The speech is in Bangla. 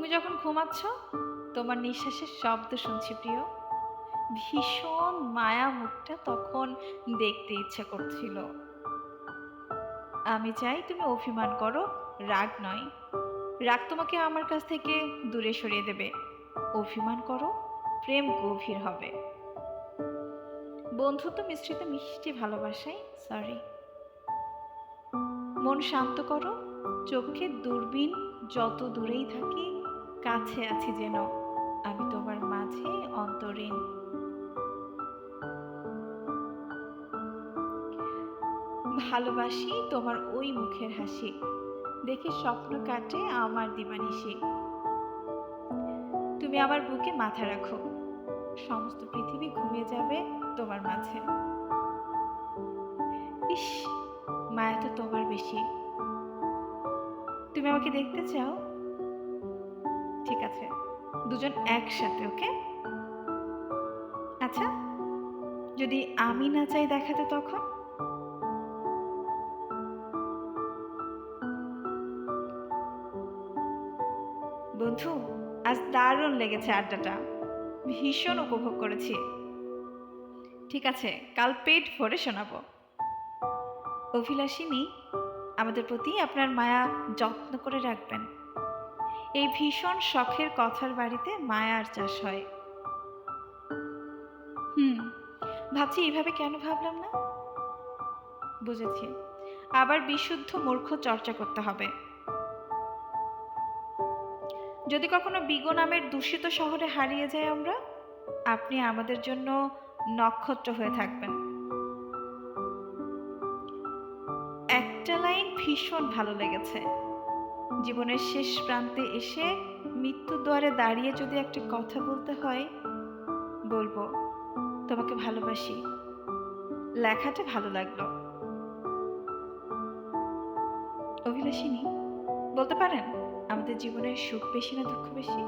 তুমি যখন ঘুমাচ্ছ তোমার নিঃশ্বাসের শব্দ শুনছি প্রিয়। ভীষণ মায়া মুখটা তখন দেখতে ইচ্ছে করছিল। আমি চাই তুমি অভিমান করো, রাগ নয়। রাগ তোমাকে আমার কাছ থেকে দূরে সরিয়ে দেবে। অভিমান করো, প্রেম গভীর হবে। বন্ধুত্ব মিশ্রিত মিষ্টি ভালোবাসায় সরি। মন শান্ত করো, চোখে দূরবীন যত দূরেই থাকি কাছে আছি যেন আমি তোমার মাঝে অন্তরীণ। ভালোবাসি তোমার ওই মুখের হাসি, দেখে স্বপ্ন কাটে আমার দিবানিশি। তুমি আমার বুকে মাথা রাখো, সমস্ত পৃথিবী ঘুমিয়ে যাবে তোমার মাঝে। ইস, মায়া তো তোমার বেশি। তুমি আমাকে দেখতে চাও? ঠিক আছে, দুজন একসাথে, ওকে? আচ্ছা, যদি আমি না চাই দেখাতে তখন? বন্ধু, আজ দারুণ লেগেছে আড্ডাটা, ভীষণ উপভোগ করেছি। ঠিক আছে, কাল পেট ভরে শোনাবো। অভিলাষিনী, আমাদের প্রতি আপনার মায়া যত্ন করে রাখবেন। এই ভীষণ শখের কথার বাড়িতে মায়ার চাষ হয়। হুম, ভাবছি এইভাবে কেন ভাবলাম না। বুঝেছি, আবার বিশুদ্ধ মূর্খ চর্চা করতে হবে। যদি কখনো বিগো নামের দূষিত শহরে হারিয়ে যাই আমরা, আপনি আমাদের জন্য নক্ষত্র হয়ে থাকবেন। একটা লাইন ভীষণ ভালো লেগেছে, জীবনের শেষ প্রান্তে এসে মৃত্যুর দুয়ারে দাঁড়িয়ে যদি একটা কথা বলতে হয়, বলবো তোমাকে ভালোবাসি। লেখাটা ভালো লাগলো। অভিলাষিনী, বলতে পারেন আমাদের জীবনের সুখ বেশি না দুঃখ বেশি?